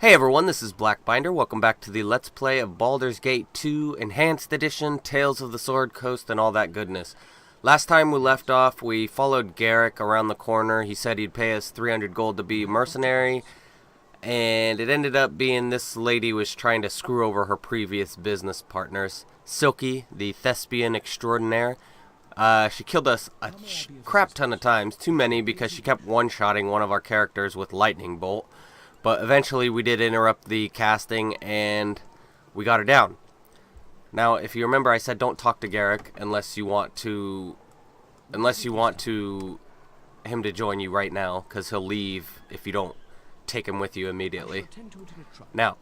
Hey everyone, this is Blackbinder. Welcome back to the Let's Play of Baldur's Gate 2 Enhanced Edition, Tales of the Sword Coast, and all that goodness. Last time we left off, we followed Garrick around the corner. He said he'd pay us 300 gold to be mercenary, and it ended up being this lady was trying to screw over her previous business partners. Silky, the thespian extraordinaire. She killed us a crap ton of times, too many because she kept one-shotting one of our characters with lightning bolt. But eventually we did interrupt the casting and we got her down. Now, if you remember, I said don't talk to Garrick unless you want him to join you right now, because he'll leave if you don't take him with you immediately. Now,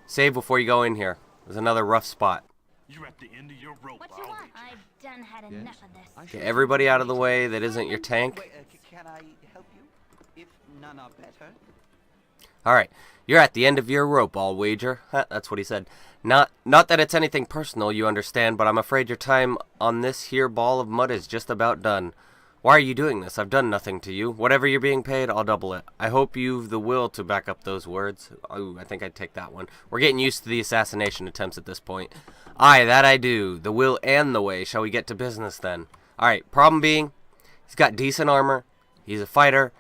save before you go in here. There's another rough spot. You're at the end of your rope. What you want? I've done had enough of this. Get everybody out of the way that isn't your tank. Can I help you? If none are better. Alright, you're at the end of your rope, I'll wager. That's what he said. Not that it's anything personal, you understand, but I'm afraid your time on this here ball of mud is just about done. Why are you doing this? I've done nothing to you. Whatever you're being paid, I'll double it. I hope you've the will to back up those words. Oh, I think I'd take that one. We're getting used to the assassination attempts at this point. Aye, that I do. The will and the way. Shall we get to business then? Alright, problem being, he's got decent armor, he's a fighter,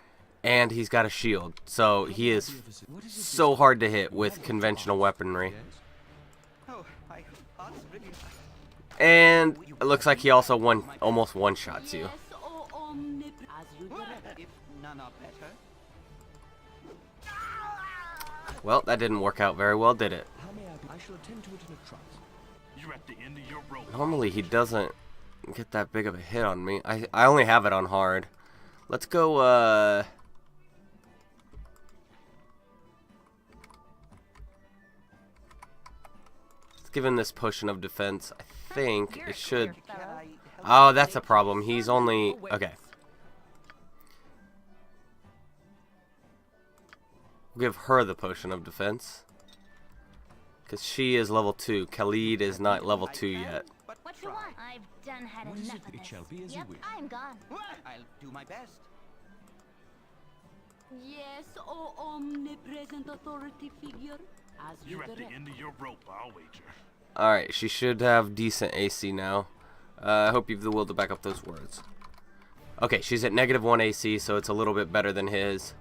and he's got a shield, so he is so hard to hit with conventional weaponry. And it looks like he also almost one-shots you. Well, that didn't work out very well, did it? Normally he doesn't get that big of a hit on me. I only have it on hard. Let's go, given this potion of defense, I think it should... Oh, that's a problem. He's only... Okay. We'll give her the potion of defense, because she is level 2. Khalid is not level 2 yet. What you want? I've done had enough of this. Yep, I'm gone. I'll do my best. Yes, oh omnipresent authority figure. As you You're at the end of your rope, I'll wager. Alright, she should have decent AC now. I hope you've the will to back up those words. Okay, she's at -1 AC, so it's a little bit better than his.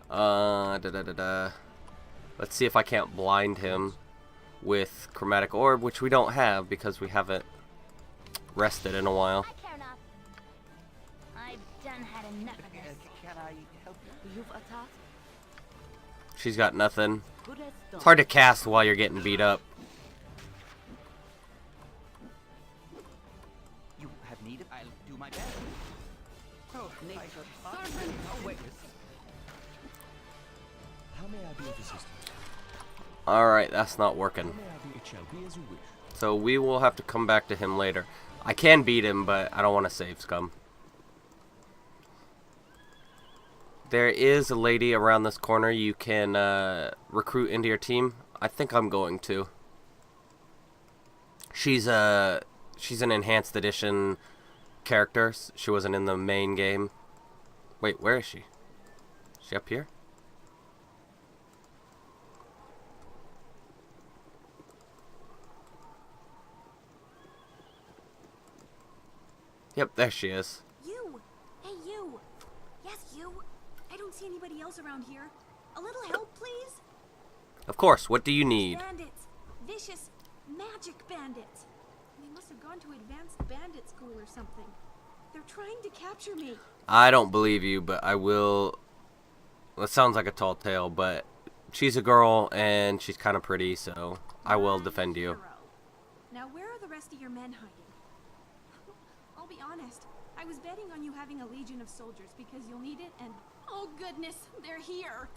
Let's see if I can't blind him with Chromatic Orb, which we don't have because we haven't rested in a while. I care not. I've done had enough of this. Can I help you? You've attacked. She's got nothing. Good as done. It's hard to cast while you're getting beat up. You have need of... I'll do my best. Oh, How may I be of assistance? Alright, that's not working. It shall be as you wish. So we will have to come back to him later. I can beat him, but I don't want to save scum. There is a lady around this corner you can recruit into your team. I think I'm going to. She's an enhanced edition character. She wasn't in the main game. Wait, where is she? Is she up here? Yep, there she is. You! Hey, you! Yes, you! I don't see anybody else around here. A little help, please? Of course, what do you need? Bandits! Vicious, magic bandits! They must have gone to advanced bandit school or something. They're trying to capture me. I don't believe you, but I will... That sounds like a tall tale, but she's a girl and she's kind of pretty, so I will defend you. Hero. Now, where are the rest of your men hiding? I'll be honest. I was betting on you having a legion of soldiers because you'll need it, and oh goodness, they're here.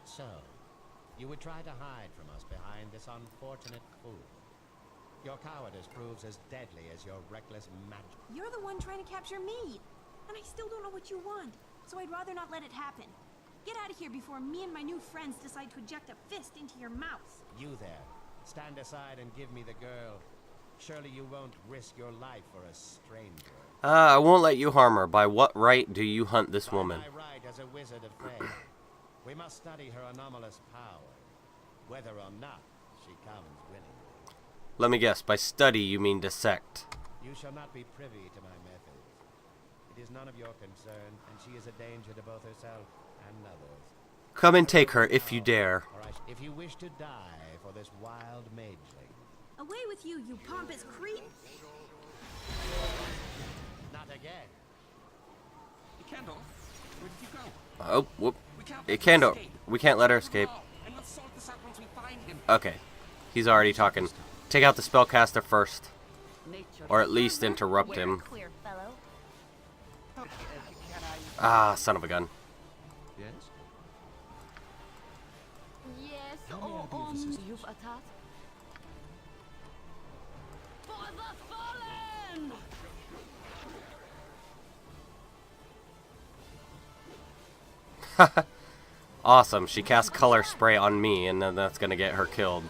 So, you would try to hide from us behind this unfortunate fool. Your cowardice proves as deadly as your reckless magic. You're the one trying to capture me, and I still don't know what you want, so I'd rather not let it happen. Get out of here before me and my new friends decide to eject a fist into your mouth. You there, stand aside and give me the girl. Surely you won't risk your life for a stranger. I won't let you harm her. By what right do you hunt this woman? By my right as a wizard of faith, we must study her anomalous power. Whether or not she comes willingly. Let me guess, by study you mean dissect. You shall not be privy to my methods. It is none of your concern, and she is a danger to both herself and others. Come and take her if you dare. If you wish to die for this wild mageling. Away with you, you pompous creep! Not again. Kendall, where did you go? Oh, whoop. We can't It let can't. him escape. We can't let her escape. No, and we'll sort this out once we find him. Okay. He's already talking. Take out the spellcaster first. Nature. Or at least interrupt You're a him. queer fellow. Can I... Ah, son of a gun. Yes? Yes, How may I oh, be of assistance? you've a task. For the fallen! Awesome. She casts color spray on me, and then that's gonna get her killed.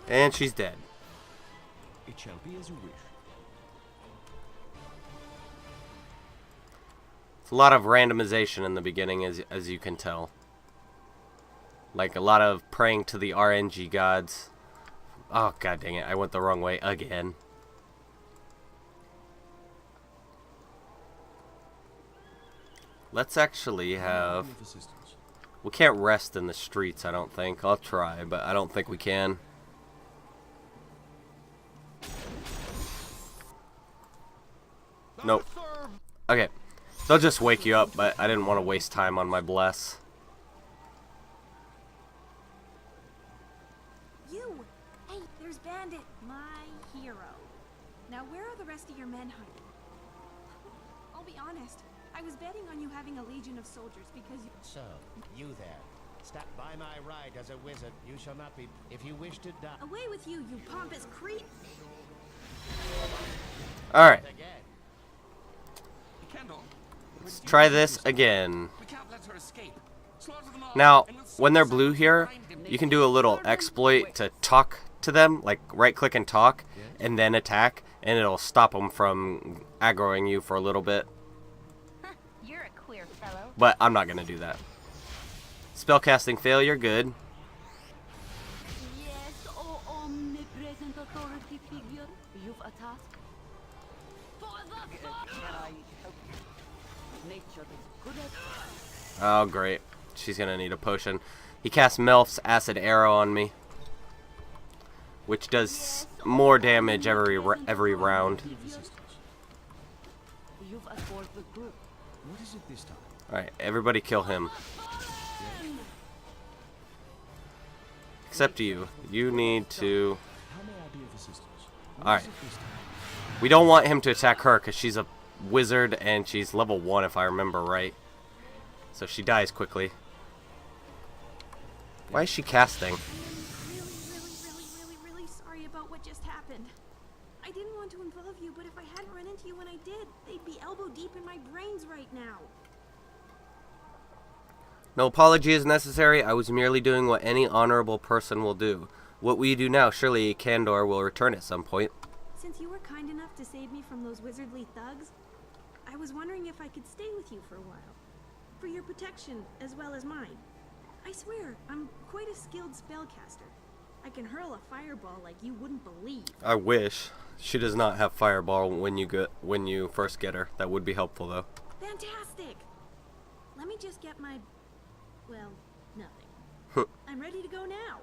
And she's dead. It shall be as you wish. It's a lot of randomization in the beginning, as you can tell. Like a lot of praying to the RNG gods. Oh, god dang it. I went the wrong way again. Let's actually have... Be of assistance. We can't rest in the streets, I don't think. I'll try, but I don't think we can. Nope. Okay. They'll just wake you up, but I didn't want to waste time on my bless. You! Hey, there's Bandit, my hero. Now where are the rest of your men hiding? I'll be honest, I was betting on you having a legion of soldiers because you... So, you there. Step by my right as a wizard. You shall not be... If you wish to die... Away with you, you pompous creep! Alright. Again. Kendall, Let's try this again. we can't let her escape. Slaughter them all, Now, and we'll sort when they're this out blue once we here, find him. you can do a little exploit to talk to them, like right-click and talk, and then attack, and it'll stop them from aggroing you for a little bit. You're a queer fellow. But I'm not going to do that. Spellcasting failure, good. Yes, oh omnipresent authority figure, you've a task. For the fallen! Nature is good at... Oh, great. She's going to need a potion. He casts Melf's Acid Arrow on me, which does more damage every round. Be of assistance. You've aborted the group. What is it this time? Alright, everybody kill him. Except you. You need to... How may I be of assistance? Alright. What is it this time? We don't want him to attack her because she's a wizard and she's level 1 if I remember right. So she dies quickly. Why is she casting? Really sorry about what just happened. I didn't want to involve you, but if I hadn't run into you when I did, they'd be elbow deep in my brains right now. No apology is necessary. I was merely doing what any honorable person will do. What will you do now? Surely Candor will return at some point. Since you were kind enough to save me from those wizardly thugs, I was wondering if I could stay with you for a while. For your protection, as well as mine. I swear, I'm quite a skilled spellcaster. I can hurl a fireball like you wouldn't believe. I wish. She does not have fireball when you first get her. That would be helpful though. Fantastic! Let me just get my... well, nothing. I'm ready to go now.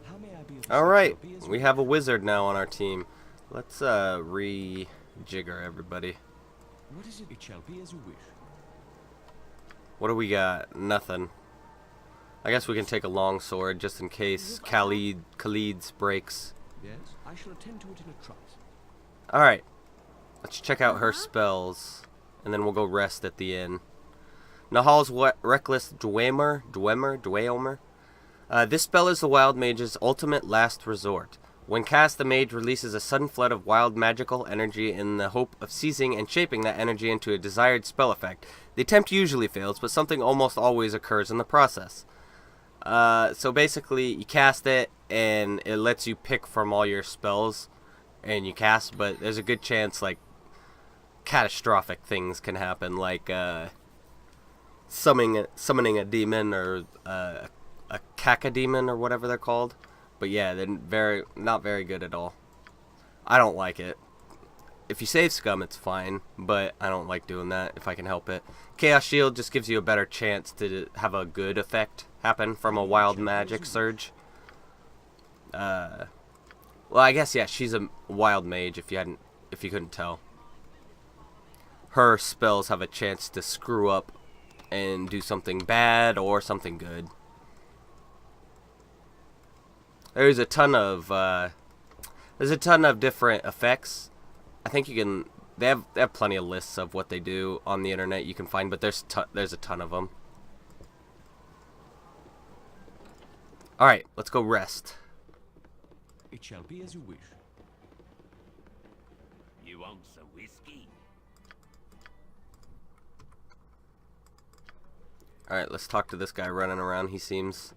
How may I be of Alright, assistance? Be as we you have a wizard now on our team. Let's rejigger everybody. wish. What is it? It shall be as you wish. What do we got? Nothing. I guess we can take a long sword just in case Khalid's breaks. Yes? I shall attend to it in a trice. Alright. Let's check out her spells. And then we'll go rest at the inn. Nahal's Reckless Dwemer. This spell is the Wild Mage's ultimate last resort. When cast, the mage releases a sudden flood of wild magical energy in the hope of seizing and shaping that energy into a desired spell effect. The attempt usually fails, but something almost always occurs in the process. So basically, you cast it, and it lets you pick from all your spells and you cast, but there's a good chance like catastrophic things can happen, like summoning a demon or a cacodemon or whatever they're called. But yeah, they're not very good at all. I don't like it. If you save scum, it's fine, but I don't like doing that if I can help it. Chaos Shield just gives you a better chance to have a good effect happen from a wild magic surge. Well, I guess yeah, she's a wild mage if you couldn't tell. Her spells have a chance to screw up and do something bad or something good. There's a ton of different effects. I think you can. They have plenty of lists of what they do on the internet you can find, but there's a ton of them. All right, let's go rest. It shall be as you wish. You want some whiskey? All right, let's talk to this guy running around. He seems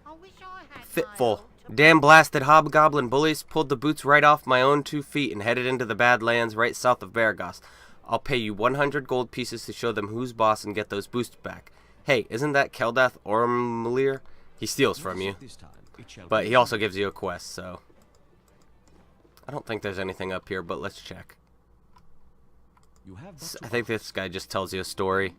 I wish I had fitful. Damn blasted hobgoblin bullies pulled the boots right off my own 2 feet and headed into the Badlands right south of Beregost. I'll pay you 100 gold pieces to show them who's boss and get those boots back. Hey, isn't that Keldath Ormlir? He steals from you, but he also gives you a quest, so I don't think there's anything up here, but let's check. I think this guy just tells you a story.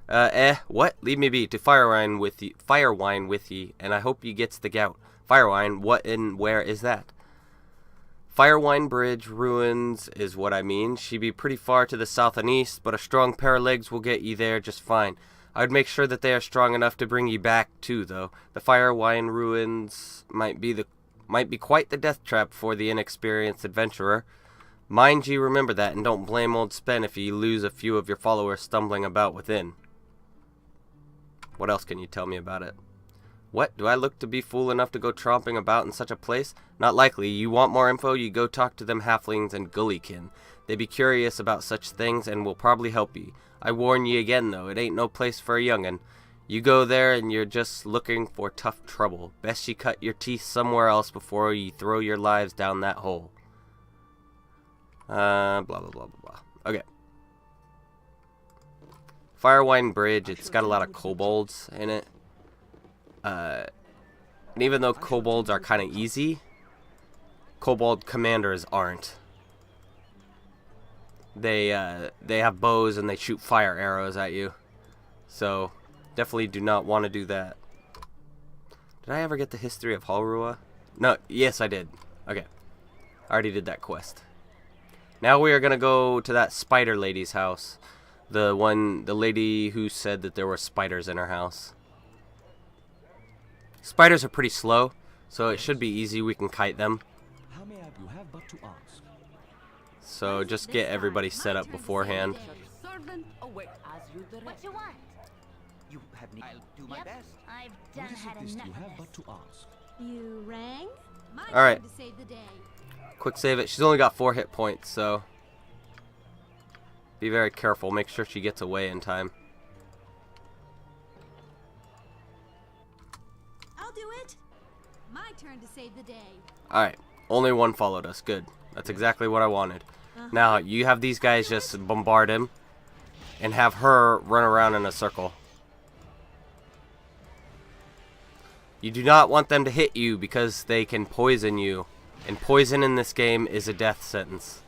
What? Leave me be. To Firewine with ye, and I hope ye gets the gout. Firewine, what and where is that? Firewine Bridge ruins is what I mean. She be pretty far to the south and east, but a strong pair of legs will get ye there just fine. I would make sure that they are strong enough to bring ye back too, though. The Firewine ruins might be quite the death trap for the inexperienced adventurer. Mind ye remember that, and don't blame old Spen if ye lose a few of your followers stumbling about within. What else can you tell me about it? What? Do I look to be fool enough to go tromping about in such a place? Not likely. You want more info, you go talk to them halflings and gullykin. They be curious about such things and will probably help ye. I warn ye again, though, it ain't no place for a young'un. You go there and you're just looking for tough trouble. Best ye cut your teeth somewhere else before ye throw your lives down that hole. Blah, blah, blah, blah, blah. Okay. Firewine Bridge, it's got a lot of kobolds in it. And even though kobolds are kind of easy, kobold commanders aren't. They have bows and they shoot fire arrows at you. So, definitely do not want to do that. Did I ever get the history of Halrua? No, yes I did. Okay. I already did that quest. Now we are going to go to that spider lady's house. The lady who said that there were spiders in her house. Spiders are pretty slow, so it should be easy. We can kite them. How may I? You have but to ask. So just get everybody set up beforehand. Servant await as you direct. What you want? You have need. I'll do my Yep, best. I've What done is had it this? enough You have of but this. to ask. You rang? My All right. turn to save the day. Quick save it. She's only got 4 hit points, so be very careful. Make sure she gets away in time. I'll do it. My turn to save the day. Alright. Only one followed us. Good. That's exactly what I wanted. Now, you have these guys just bombard him and have her run around in a circle. You do not want them to hit you because they can poison you. And poison in this game is a death sentence.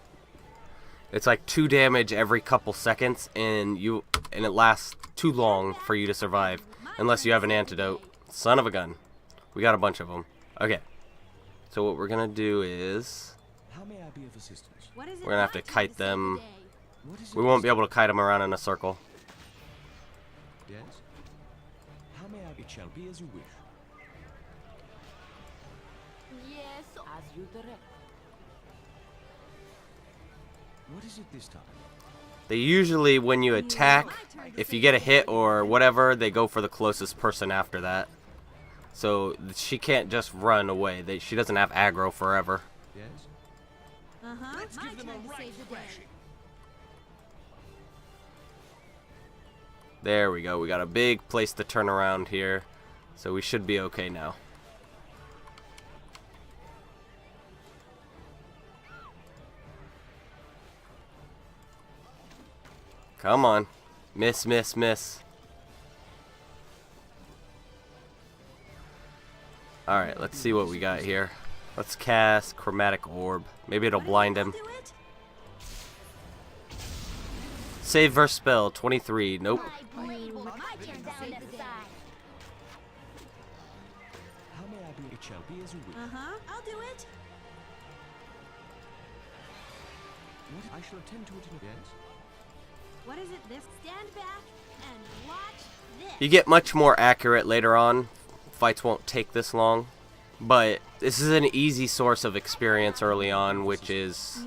It's like 2 damage every couple seconds, and it lasts too long for you to survive unless you have an antidote. Son of a gun. We got a bunch of them. Okay. So what we're gonna do is How may I be of assistance? What is it we're gonna have my to turn kite save them. the day? What is it? We won't be able to kite them around in a circle. Yes. How may I? It shall be as you wish. Yes, as you direct. What is it this time? They usually, when you attack, if you get a hit or whatever, they go for the closest person after that. So she can't just run away. She doesn't have aggro forever. Yes. My turn to save the day. There we go. We got a big place to turn around here. So we should be okay now. Come on. Miss, miss, miss. Alright, let's see what we got here. Let's cast Chromatic Orb. Maybe it'll blind him. Save verse spell, 23. Nope. My blade will cut you down to size. How may I be? It shall be as you wish. I'll do it. What? I shall attend to it in a... Yes? What is it? This? Stand back and watch this. You get much more accurate later on. Fights won't take this long. But this is an easy source of experience early on, which is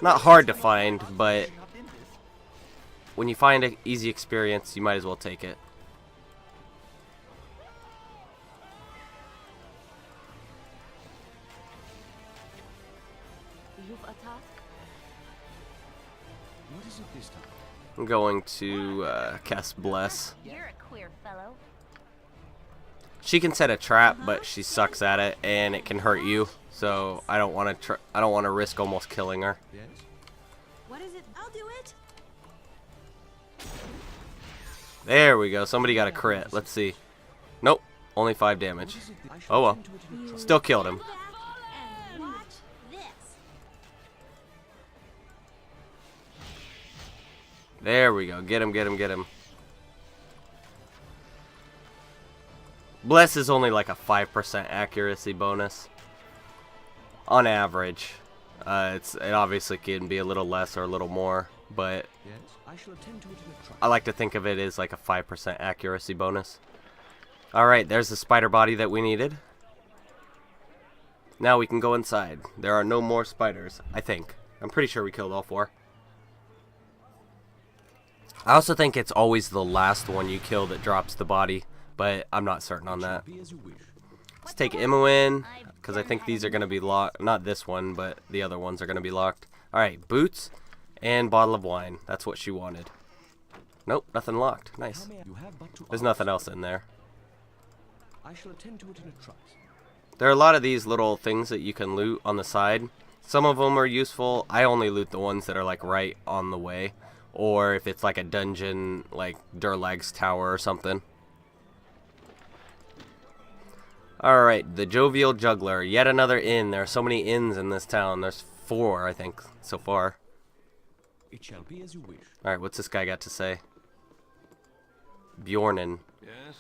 not hard to find, but when you find an easy experience, you might as well take it. You've a task? What is it this time? I'm going to cast Bless. You're a queer fellow. She can set a trap, but she sucks at it, and it can hurt you. So I don't want to. I don't want to risk almost killing her. Yes? What is it? I'll do it. There we go. Somebody got a crit. Let's see. Nope. Only 5 damage. Oh well. Still killed him. Stand back and watch this. There we go. Get him, get him, get him. Bless is only like a 5% accuracy bonus. On average. It obviously can be a little less or a little more, but Yes? I shall attend to it in a trice. I like to think of it as like a 5% accuracy bonus. Alright, there's the spider body that we needed. Now we can go inside. There are no more spiders, I think. I'm pretty sure we killed all 4. I also think it's always the last one you kill that drops the body, but I'm not certain on that. Be as you wish. Let's take Imoen, because I think these are going to be locked. Not this one, but the other ones are going to be locked. Alright, boots and bottle of wine. That's what she wanted. Nope, nothing locked. Nice. You have but to There's ask. nothing else in there. I shall attend to it in a trice. There are a lot of these little things that you can loot on the side. Some of them are useful. I only loot the ones that are like right on the way. Or if it's like a dungeon, like Durlag's Tower or something. Alright, the Jovial Juggler. Yet another inn. There are so many inns in this town. There's 4, I think, so far. It shall be as you wish. Alright, what's this guy got to say? Bjornen. Yes?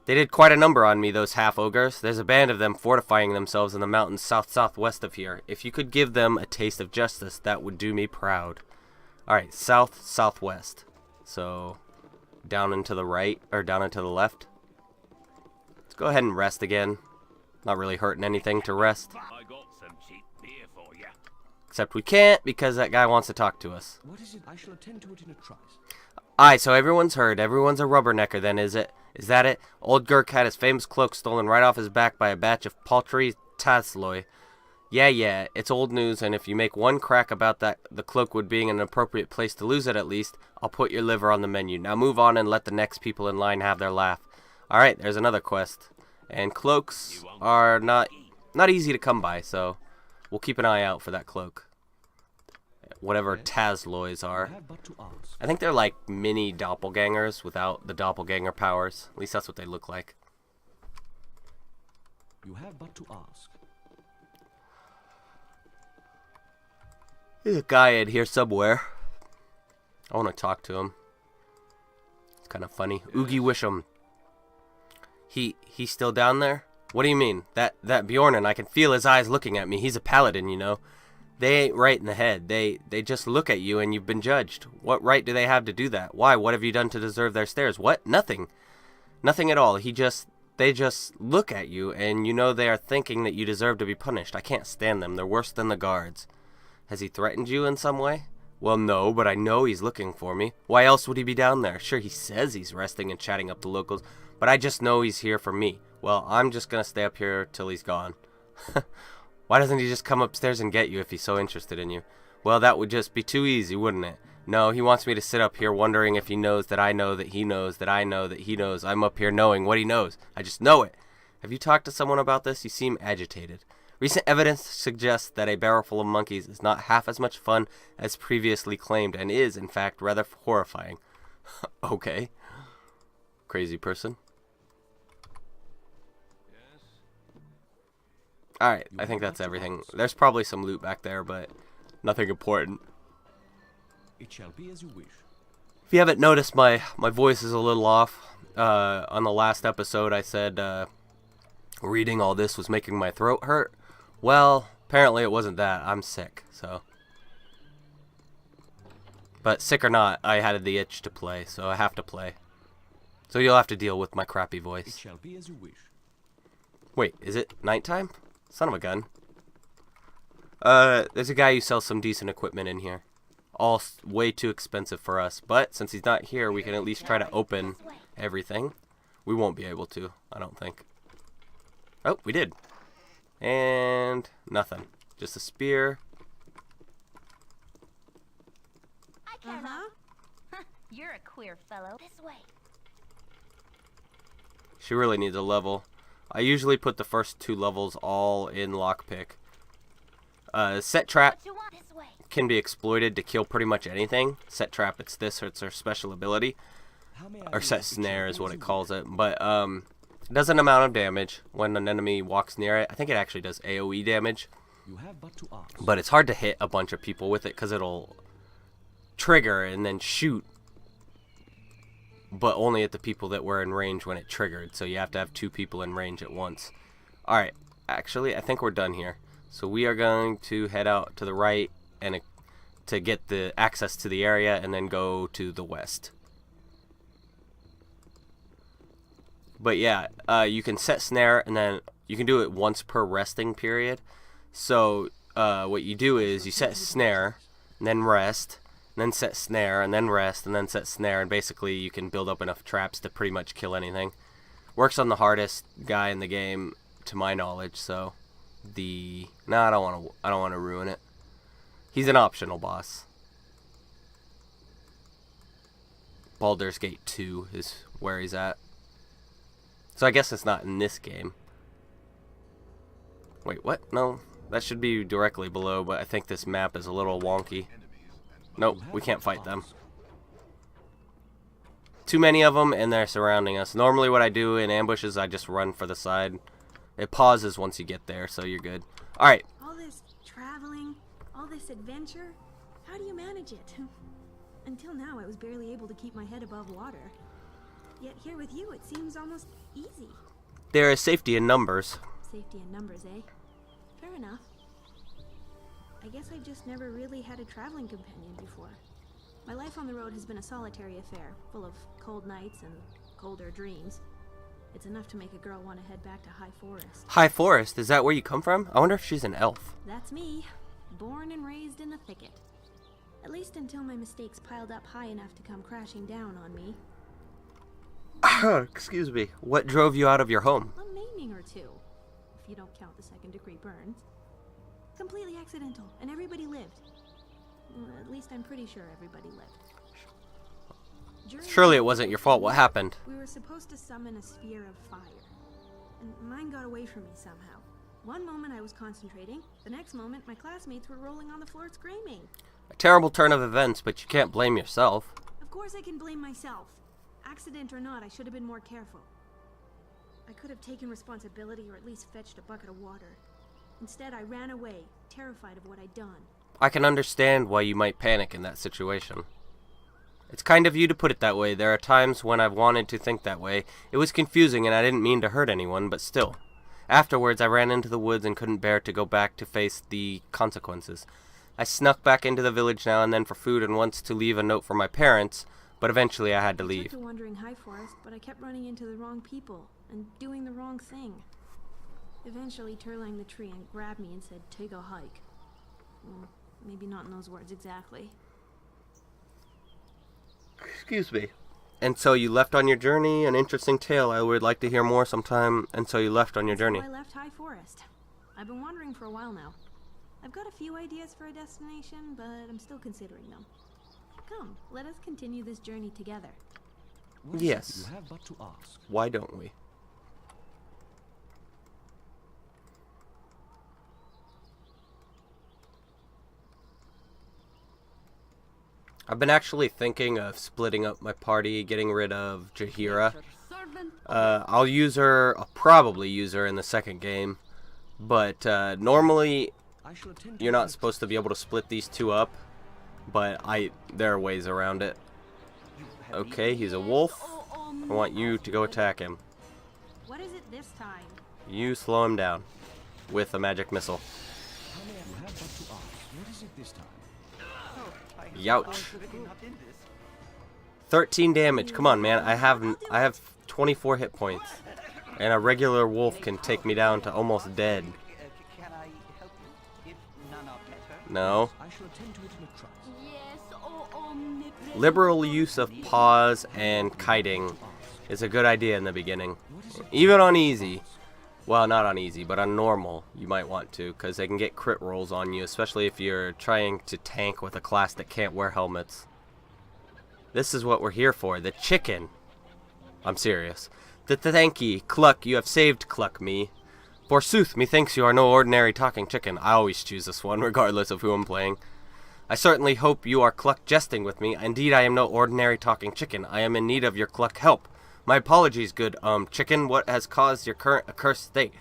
They did quite a number on me, those half-ogres. There's a band of them fortifying themselves in the mountains south-southwest of here. If you could give them a taste of justice, that would do me proud. Alright, south-southwest. So, down and to the right, or down and to the left. Let's go ahead and rest again. Not really hurting anything to rest. I got some cheap beer for you. Except we can't, because that guy wants to talk to us. What is it? I shall attend to it in a trice. Aye, so everyone's heard. Everyone's a rubbernecker then, is it? Is that it? Old Gurk had his famous cloak stolen right off his back by a batch of paltry Tasloi. Yeah, it's old news, and if you make one crack about that, the cloak would being an appropriate place to lose it at least, I'll put your liver on the menu. Now move on and let the next people in line have their laugh. Alright, there's another quest. And cloaks are not easy to come by, so we'll keep an eye out for that cloak. Whatever Taslois You are. have but to ask. I think they're like mini doppelgangers without the doppelganger powers. At least that's what they look like. You have but to ask. There's a guy in here somewhere. I want to talk to him. It's kind of funny. Oogie Wisham. He's still down there? What do you mean? That Bjornen, I can feel his eyes looking at me. He's a paladin, you know. They ain't right in the head. They just look at you and you've been judged. What right do they have to do that? Why? What have you done to deserve their stares? What? Nothing. Nothing at all. They just look at you and you know they are thinking that you deserve to be punished. I can't stand them. They're worse than the guards. Has he threatened you in some way? Well, no, but I know he's looking for me. Why else would he be down there? Sure, he says he's resting and chatting up the locals, but I just know he's here for me. Well, I'm just gonna stay up here till he's gone. Why doesn't he just come upstairs and get you if he's so interested in you? Well, that would just be too easy, wouldn't it? No, he wants me to sit up here wondering if he knows that I know that he knows that I know that he knows. I'm up here knowing what he knows. I just know it. Have you talked to someone about this? You seem agitated. Recent evidence suggests that a barrel full of monkeys is not half as much fun as previously claimed and is, in fact, rather horrifying. Okay. Crazy person. Alright, I think that's everything. There's probably some loot back there, but nothing important. It shall be as you wish. If you haven't noticed, my voice is a little off. On the last episode, I said reading all this was making my throat hurt. Well, apparently it wasn't that. I'm sick, so. But sick or not, I had the itch to play, so I have to play. So you'll have to deal with my crappy It voice. shall be as you wish. Wait, is it nighttime? Son of a gun. There's a guy who sells some decent equipment in here. All way too expensive for us, but since he's not here, we can at least try to open everything. We won't be able to, I don't think. Oh, we did. And nothing. Just a spear. I can't. You're a queer fellow. This way. She really needs a level. I usually put the first 2 levels all in lockpick. Set trap What you want? This way. can be exploited to kill pretty much anything. Set trap, it's this, or it's her special ability. How may I Or do set it snare is as what you it wish? calls it. But it does an amount of damage when an enemy walks near it. I think it actually does AoE damage. You have but to ask. But it's hard to hit a bunch of people with it because it'll trigger and then shoot. But only at the people that were in range when it triggered. So you have to have 2 people in range at once. Alright, actually I think we're done here. So we are going to head out to the right and to get the access to the area and then go to the west. But yeah, you can set snare and then you can do it once per resting period. So what you do is you set snare and then rest and then set snare and then rest and then set snare, and basically you can build up enough traps to pretty much kill anything. Works on the hardest guy in the game to my knowledge, so I don't want to ruin it. He's an optional boss. Baldur's Gate 2 is where he's at. So I guess it's not in this game. Wait, what? No, that should be directly below, but I think this map is a little wonky. Nope, we can't fight them. Too many of them, and they're surrounding us. Normally what I do in ambushes, I just run for the side. It pauses once you get there, so you're good. Alright, All this traveling, all this adventure, how do you manage it? Until now, I was barely able to keep my head above water. Yet here with you, it seems almost easy. there is safety in numbers. Safety in numbers, eh? Fair enough. I guess I've just never really had a traveling companion before. My life on the road has been a solitary affair, full of cold nights and colder dreams. It's enough to make a girl want to head back to High Forest. High Forest, is that where you come from? I wonder if she's an elf. That's me, born and raised in the thicket. At least until my mistakes piled up high enough to come crashing down on me. Excuse me. What drove you out of your home? A maiming or two, if you don't count the second-degree burns. Completely accidental, and everybody lived. Well, at least I'm pretty sure everybody lived. During Surely it wasn't your fault. What happened? We were supposed to summon a sphere of fire, and mine got away from me somehow. One moment I was concentrating, the next moment my classmates were rolling on the floor screaming. A terrible turn of events, but you can't blame yourself. Of course I can blame myself. Accident or not, I should have been more careful. I could have taken responsibility or at least fetched a bucket of water. Instead, I ran away, terrified of what I'd done. I can understand why you might panic in that situation. It's kind of you to put it that way. There are times when I've wanted to think that way. It was confusing and I didn't mean to hurt anyone, but still. Afterwards, I ran into the woods and couldn't bear to go back to face the consequences. I snuck back into the village now and then for food and once to leave a note for my parents, but eventually I had to I leave. took to wandering High Forest, but I kept running into the wrong people and doing the wrong thing. Eventually, Turlang the tree and grabbed me and said, "Take a hike." Well, maybe not in those words exactly. Excuse me. And so you left on your journey, an interesting tale. I would like to hear more sometime. And so you left on your journey. So I left High Forest. I've been wandering for a while now. I've got a few ideas for a destination, but I'm still considering them. Come, let us continue this journey together. Well, Yes. You have but to ask. Why don't we? I've been actually thinking of splitting up my party, getting rid of Jahira. I'll probably use her in the second game. But normally, you're not supposed to be able to split these two up. But there are ways around it. Okay, he's a wolf. I want you to go attack him. What is it this time? You slow him down with a magic missile. Youch. 13 damage. Come on, man. I have 24 hit points, and a regular wolf can take me down to almost dead. Can I help you if none are better? No. I shall attend to it in a trice. Yes, oh omnipresent. Liberal use of paws and kiting is a good idea in the beginning. Even on easy. Well, not on easy, but on normal, you might want to, because they can get crit rolls on you, especially if you're trying to tank with a class that can't wear helmets. This is what we're here for, the chicken. I'm serious. The thank ye, Cluck, you have saved Cluck me. Forsooth, methinks you are no ordinary talking chicken. I always choose this one, regardless of who I'm playing. I certainly hope you are Cluck jesting with me. Indeed, I am no ordinary talking chicken. I am in need of your Cluck help. My apologies, good chicken. What has caused your current accursed state?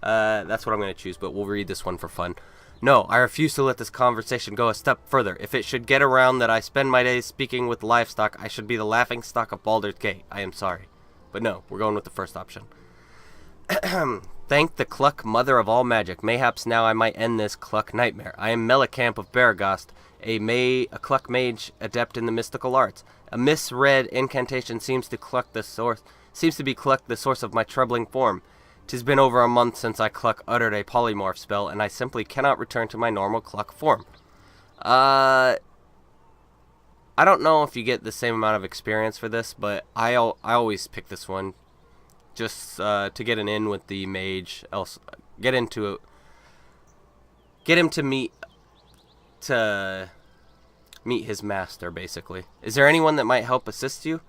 That's what I'm going to choose, but we'll read this one for fun. No, I refuse to let this conversation go a step further. If it should get around that I spend my days speaking with livestock, I should be the laughing stock of Baldur's Gate. I am sorry. But no, we're going with the first option. Thank the Cluck, mother of all magic. Mayhaps now I might end this Cluck nightmare. I am Melicamp of Beregost, a Cluck mage adept in the mystical arts. A misread incantation seems to be Cluck the source of my troubling form. 'Tis been over a month since I Cluck uttered a polymorph spell, and I simply cannot return to my normal Cluck form. I don't know if you get the same amount of experience for this, but I always pick this one. Just to get an in with the mage, get him to meet his master, basically. Is there anyone that might help assist you?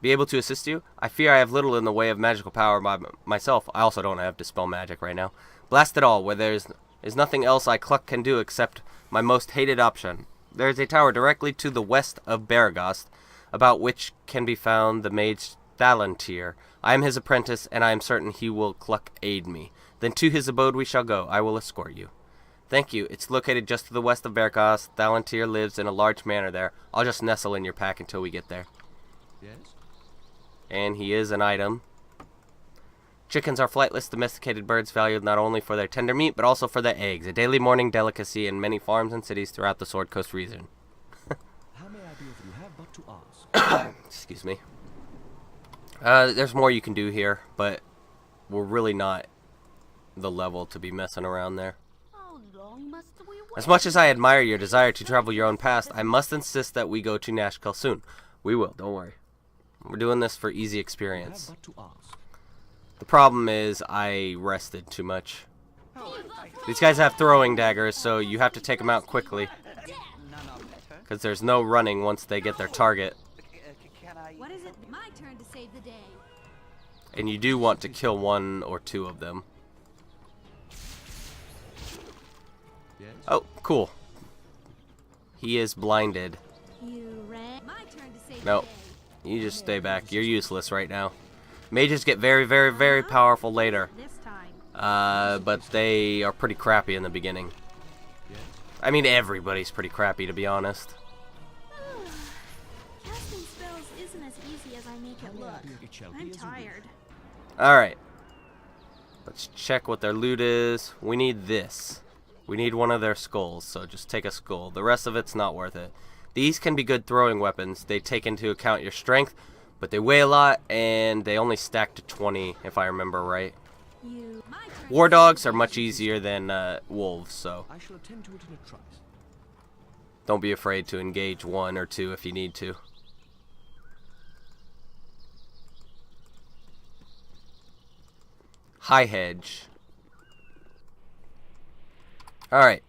Be able to assist you? I fear I have little in the way of magical power by myself. I also don't have Dispel Magic right now. Blast it all, where there is nothing else I Cluck can do except my most hated option. There is a tower directly to the west of Beregost, about which can be found the mage Thalantir. I am his apprentice, and I am certain he will Cluck aid me. Then to his abode we shall go. I will escort you. Thank you. It's located just to the west of Beregost. Thalantir lives in a large manor there. I'll just nestle in your pack until we get there. Yes? And he is an item. Chickens are flightless, domesticated birds valued not only for their tender meat, but also for their eggs, a daily morning delicacy in many farms and cities throughout the Sword Coast region. How may I be if you have but to ask? Excuse me. There's more you can do here, but we're really not the level to be messing around there. How long must we wait? As much as I admire your desire to travel your own path, I must insist that we go to Nashkel soon. We will, don't worry. We're doing this for easy experience. Have but to ask. The problem is I rested too much. These guys have throwing daggers, so you have to take them out quickly. None are better. Because there's no running once they get their target. Can I? What is it? My turn to save the day. And you do want to kill one or two of them. Yes? Oh, cool. He is blinded. You ran. My turn to save Nope. the day. You just stay back. You're useless right now. Mages get very, very, very powerful later. This time. But they are pretty crappy in the beginning. Yes? I mean, everybody's pretty crappy, to be honest. Casting spells isn't as easy as I make it look. It shall be I'm as you wish. tired. Alright. Let's check what their loot is. We need this. We need one of their skulls, so just take a skull. The rest of it's not worth it. These can be good throwing weapons. They take into account your strength, but they weigh a lot, and they only stack to 20, if I remember right. My turn. War dogs are much easier than wolves, so I shall attend to it in a trice. don't be afraid to engage one or two if you need to. High Hedge. Alright.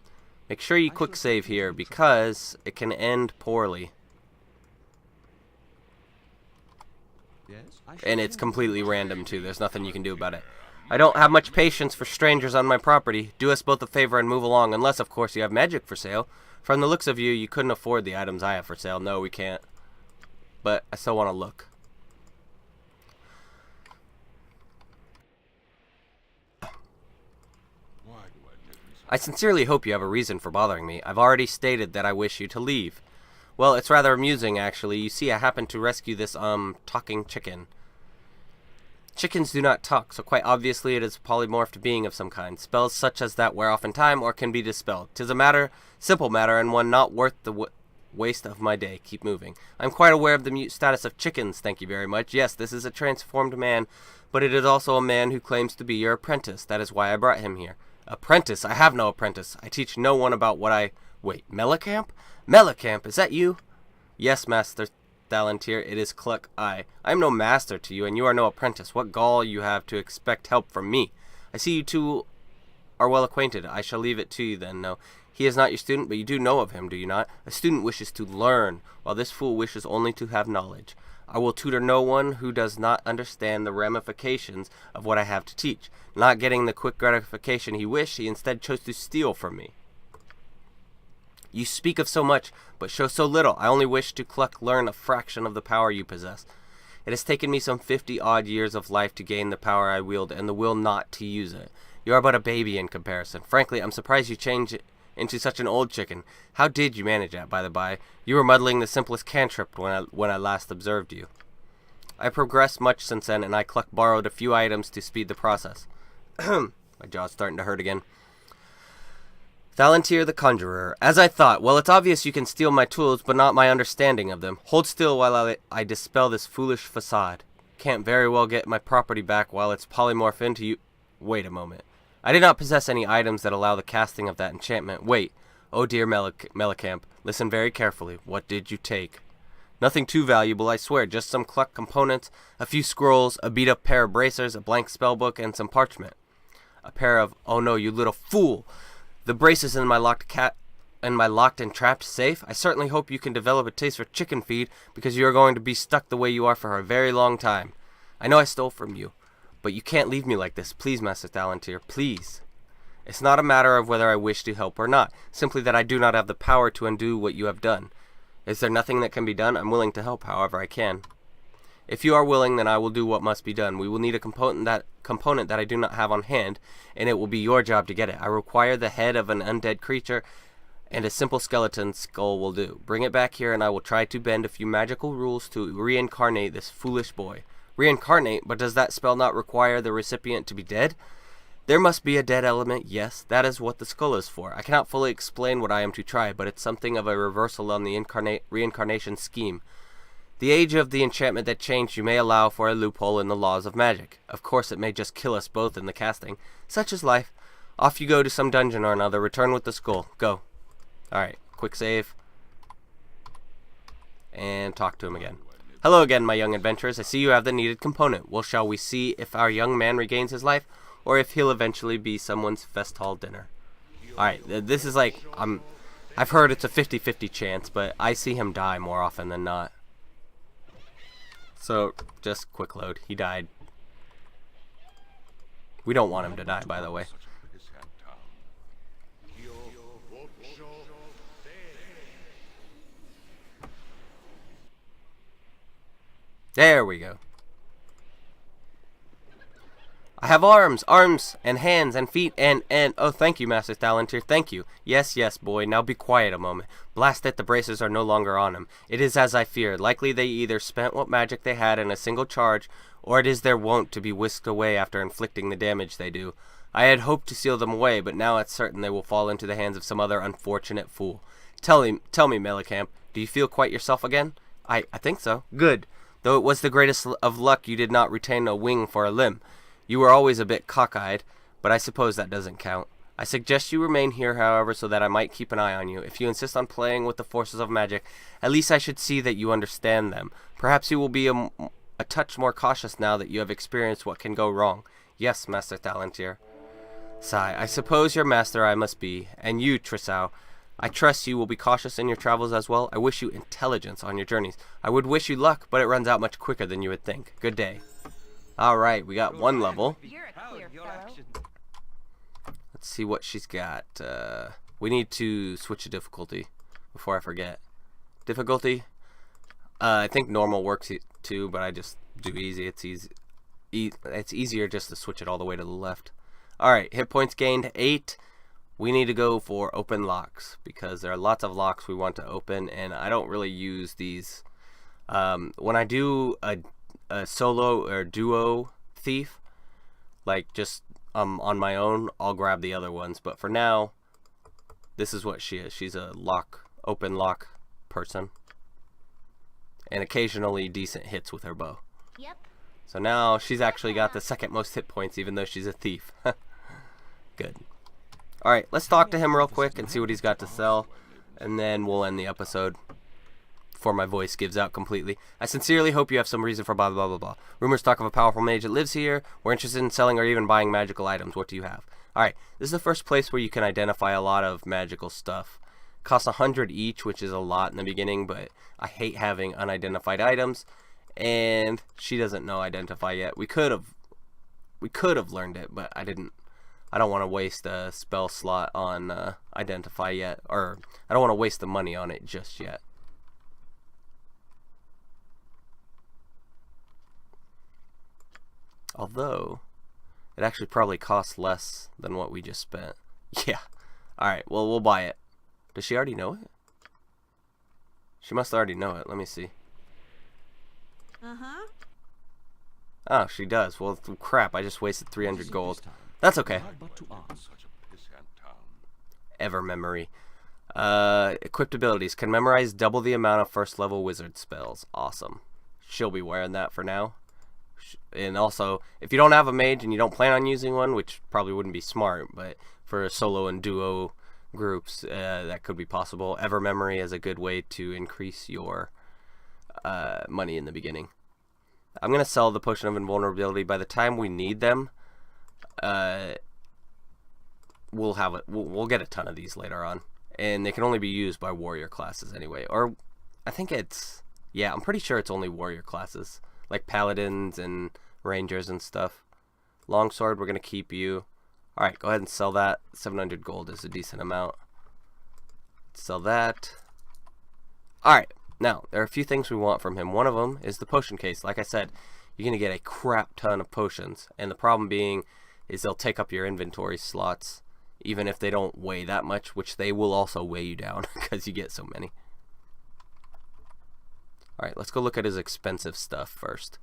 Make sure you quick save here because it can end poorly. Yes? I shall And it's attend completely random too. There's nothing you can do about it. I don't have much patience for strangers on my property. Do us both a favor and move along, unless, of course, you have magic for sale. From the looks of you, you couldn't afford the items I have for sale. No, we can't. But I still want to look. I sincerely hope you have a reason for bothering me. I've already stated that I wish you to leave. Well, it's rather amusing, actually. You see, I happened to rescue this, talking chicken. Chickens do not talk, so quite obviously it is a polymorphed being of some kind. Spells such as that wear off in time or can be dispelled. 'Tis a simple matter, and one not worth the waste of my day. Keep moving. I'm quite aware of the mute status of chickens, thank you very much. Yes, this is a transformed man, but it is also a man who claims to be your apprentice. That is why I brought him here. Apprentice? I have no apprentice. I teach no one about what I... Wait, Melicamp? Melicamp, is that you? Yes, Master Thalantir, it is Cluck I. I am no master to you, and you are no apprentice. What gall you have to expect help from me? I see you two are well acquainted. I shall leave it to you then. No, he is not your student, but you do know of him, do you not? A student wishes to learn, while this fool wishes only to have knowledge. I will tutor no one who does not understand the ramifications of what I have to teach. Not getting the quick gratification he wished, he instead chose to steal from me. You speak of so much, but show so little. I only wish to learn a fraction of the power you possess. It has taken me some 50-odd years of life to gain the power I wield, and the will not to use it. You are but a baby in comparison. Frankly, I'm surprised you changed it into such an old chicken. How did you manage that, by the by? You were muddling the simplest cantrip when I last observed you. I progressed much since then, and I borrowed a few items to speed the process. My jaw's starting to hurt again. Thalantir the Conjurer. As I thought. Well, it's obvious you can steal my tools, but not my understanding of them. Hold still while I dispel this foolish facade. Can't very well get my property back while it's polymorph into you. Wait a moment. I did not possess any items that allow the casting of that enchantment. Wait. Oh dear Melicamp, listen very carefully. What did you take? Nothing too valuable, I swear. Just some Cluck components, a few scrolls, a beat-up pair of bracers, a blank spellbook, and some parchment. A pair of... Oh no, you little fool! The braces in my locked and trapped safe? I certainly hope you can develop a taste for chicken feed, because you are going to be stuck the way you are for a very long time. I know I stole from you, but you can't leave me like this. Please, Master Thalantir, please. It's not a matter of whether I wish to help or not, simply that I do not have the power to undo what you have done. Is there nothing that can be done? I'm willing to help however I can. If you are willing, then I will do what must be done. We will need a component that I do not have on hand, and it will be your job to get it. I require the head of an undead creature, and a simple skeleton skull will do. Bring it back here, and I will try to bend a few magical rules to reincarnate this foolish boy. Reincarnate? But does that spell not require the recipient to be dead? There must be a dead element, yes. That is what the skull is for. I cannot fully explain what I am to try, but it's something of a reversal on the reincarnation scheme. The age of the enchantment that changed you may allow for a loophole in the laws of magic. Of course, it may just kill us both in the casting. Such is life. Off you go to some dungeon or another. Return with the skull. Go. Alright, quick save. And talk to him again. Hello again, my young adventurers. I see you have the needed component. Well, shall we see if our young man regains his life, or if he'll eventually be someone's festal dinner? Alright, this is like, I've heard it's a 50-50 chance, but I see him die more often than not. So, just quick load. He died. We don't want him to die, by the way. There we go. I have arms, and hands, and feet, and, oh, thank you, Master Thalantir, thank you. Yes, boy, now be quiet a moment. Blast it, the braces are no longer on him. It is as I feared. Likely they either spent what magic they had in a single charge, or it is their wont to be whisked away after inflicting the damage they do. I had hoped to seal them away, but now it's certain they will fall into the hands of some other unfortunate fool. Tell me, Melicamp, do you feel quite yourself again? I think so. Good. Though it was the greatest of luck you did not retain a wing for a limb. You were always a bit cockeyed, but I suppose that doesn't count. I suggest you remain here, however, so that I might keep an eye on you. If you insist on playing with the forces of magic, at least I should see that you understand them. Perhaps you will be a touch more cautious now that you have experienced what can go wrong. Yes, Master Thalantir. Sigh, I suppose your master I must be, and you, Trisau. I trust you will be cautious in your travels as well. I wish you intelligence on your journeys. I would wish you luck, but it runs out much quicker than you would think. Good day. Alright, we got one level. You're a queer fellow. Let's see what she's got. We need to switch to difficulty before I forget. Difficulty? I think normal works too, but I just do easy. It's easy. It's easier just to switch it all the way to the left. Alright, hit points gained 8. We need to go for open locks because there are lots of locks we want to open, and I don't really use these. When I do a solo or duo thief, like just on my own, I'll grab the other ones. But for now, this is what she is. She's a open lock person, and occasionally decent hits with her bow. Yep. So now she's actually got the second most hit points, even though she's a thief. Good. Alright, let's talk to him real quick and see what he's got to sell, and then we'll end the episode before my voice gives out completely. I sincerely hope you have some reason for blah blah blah blah. Rumors talk of a powerful mage that lives here. We're interested in selling or even buying magical items. What do you have? Alright, this is the first place where you can identify a lot of magical stuff. Costs 100 each, which is a lot in the beginning, but I hate having unidentified items, and she doesn't know identify yet. We could have learned it, but I didn't. I don't want to waste a spell slot on identify yet, or I don't want to waste the money on it just yet. Although it actually probably costs less than what we just spent. Yeah. Alright, well, we'll buy it. Does she already know it? She must already know it. Let me see. Uh-huh. Oh, she does. Well, crap. I just wasted 300 gold. That's okay. Ever memory. Equipped abilities. Can memorize double the amount of first level wizard spells. Awesome. She'll be wearing that for now. And also, if you don't have a mage and you don't plan on using one, which probably wouldn't be smart, but for solo and duo groups, that could be possible. Ever memory is a good way to increase your money in the beginning. I'm going to sell the potion of invulnerability. By the time we need them, we'll have it. We'll get a ton of these later on, and they can only be used by warrior classes anyway. Or I think it's, yeah, I'm pretty sure it's only warrior classes, like paladins and rangers and stuff. Longsword, we're gonna keep you. All right, go ahead and sell that. 700 gold is a decent amount. Sell that. All right, now there are a few things we want from him. One of them is the potion case. Like I said, you're gonna get a crap ton of potions, and the problem being is they'll take up your inventory slots, even if they don't weigh that much, which they will also weigh you down because you get so many. Alright, let's go look at his expensive stuff first.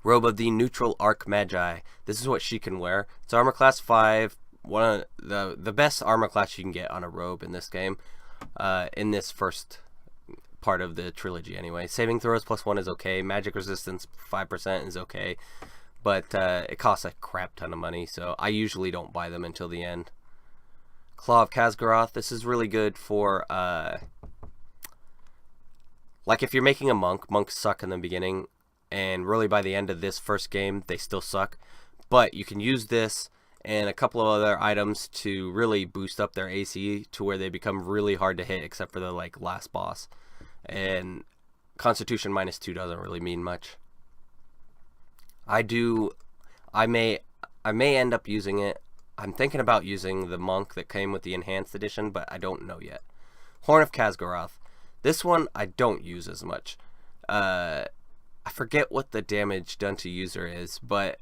Robe of the Neutral Arc Magi. This is what she can wear. It's armor class 5. One of the best armor class you can get on a robe in this game. In this first part of the trilogy anyway. Saving throws +1 is okay. Magic resistance 5% is okay. But it costs a crap ton of money, so I usually don't buy them until the end. Claw of Khazgaroth. This is really good for, like if you're making a monk. Monks suck in the beginning, and really by the end of this first game, they still suck. But you can use this and a couple of other items to really boost up their AC to where they become really hard to hit, except for the like last boss. And Constitution -2 doesn't really mean much. I may end up using it. I'm thinking about using the monk that came with the enhanced edition, but I don't know yet. Horn of Khazgaroth. This one I don't use as much. I forget what the damage done to user is, but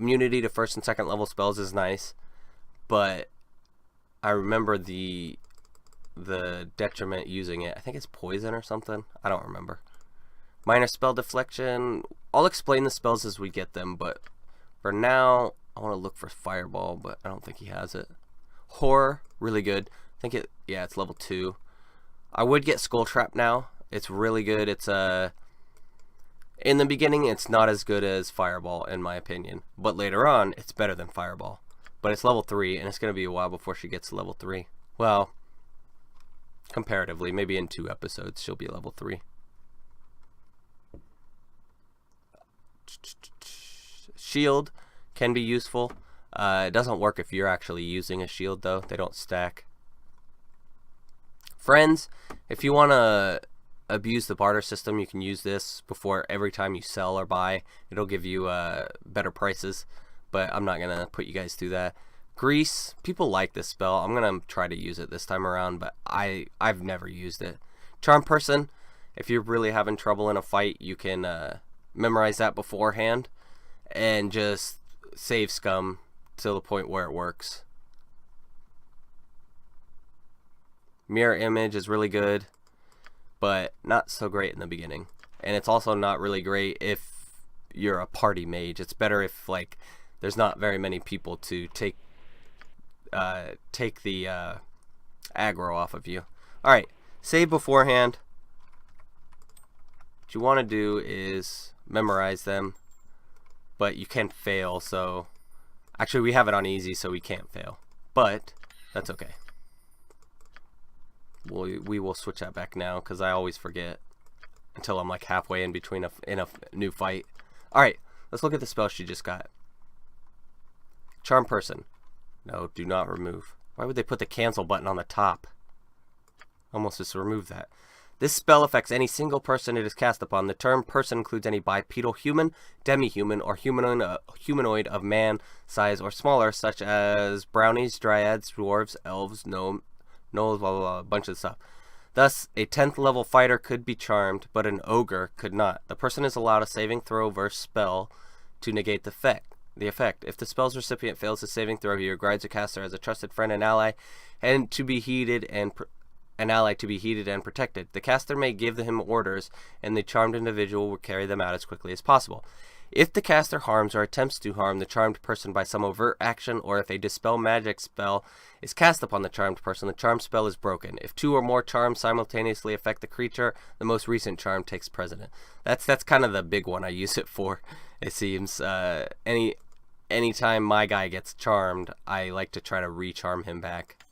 immunity to first and second level spells is nice. But I remember the detriment using it. I think it's poison or something. I don't remember. Minor spell deflection. I'll explain the spells as we get them, but for now, I want to look for Fireball, but I don't think he has it. Horror, really good. I think it's level 2. I would get Skull Trap now. It's really good. It's in the beginning, it's not as good as Fireball in my opinion, but later on, it's better than Fireball. But it's level 3, and it's going to be a while before she gets to level 3. Well, comparatively, maybe in 2 episodes, she'll be level 3. Shield can be useful. It doesn't work if you're actually using a shield though. They don't stack. Friends, if you want a abuse the barter system, you can use this before every time you sell or buy. It'll give you better prices, but I'm not going to put you guys through that. Grease, people like this spell. I'm going to try to use it this time around, but I've never used it. Charm Person, if you're really having trouble in a fight, you can memorize that beforehand and just save scum to the point where it works. Mirror Image is really good, but not so great in the beginning. And it's also not really great if you're a party mage. It's better if like there's not very many people to take the aggro off of you. Alright, save beforehand. What you want to do is memorize them, but you can fail. So actually we have it on easy, so we can't fail, but that's okay. We will switch that back now because I always forget until I'm like halfway in between in a new fight. Alright, let's look at the spell she just got. Charm Person. No, do not remove. Why would they put the cancel button on the top? Almost just remove that. This spell affects any single person it is cast upon. The term person includes any bipedal human, demi-human, or humanoid of man size or smaller, such as brownies, dryads, dwarves, elves, gnomes, blah, blah, blah, a bunch of stuff. Thus, a 10th level fighter could be charmed, but an ogre could not. The person is allowed a saving throw versus spell to negate the effect. If the spell's recipient fails the saving throw, he regards the caster as a trusted friend and ally, and to be heeded and protected. The caster may give him orders, and the charmed individual will carry them out as quickly as possible. If the caster harms or attempts to harm the charmed person by some overt action, or if a dispel magic spell is cast upon the charmed person, the charmed spell is broken. If 2 or more charms simultaneously affect the creature, the most recent charm takes precedent. That's kind of the big one I use it for. It seems anytime my guy gets charmed, I like to try to re-charm him back.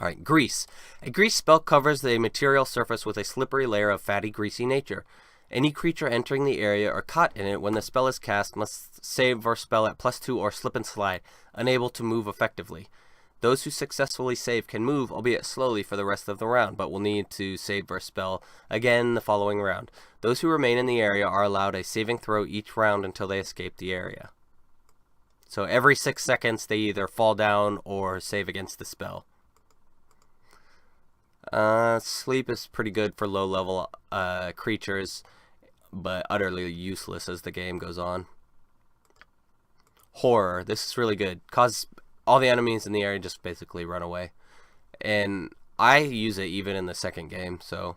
Alright, Grease. A grease spell covers the material surface with a slippery layer of fatty, greasy nature. Any creature entering the area or caught in it when the spell is cast must save or spell at +2 or slip and slide, unable to move effectively. Those who successfully save can move, albeit slowly, for the rest of the round, but will need to save or spell again the following round. Those who remain in the area are allowed a saving throw each round until they escape the area. So every 6 seconds they either fall down or save against the spell. Sleep is pretty good for low level creatures, but utterly useless as the game goes on. Horror. This is really good. Cause all the enemies in the area just basically run away. And I use it even in the second game, so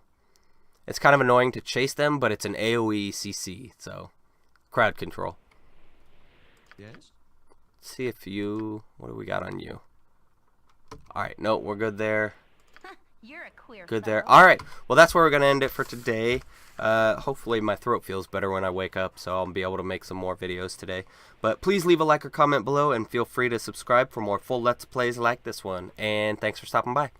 it's kind of annoying to chase them, but it's an AoE CC, so crowd control. Yes? Let's see if you... what do we got on you? Alright, no, we're good there. You're a queer Good fellow. there. Alright, well that's where we're going to end it for today. Hopefully my throat feels better when I wake up, so I'll be able to make some more videos today. But please leave a like or comment below, and feel free to subscribe for more full Let's Plays like this one. And thanks for stopping by.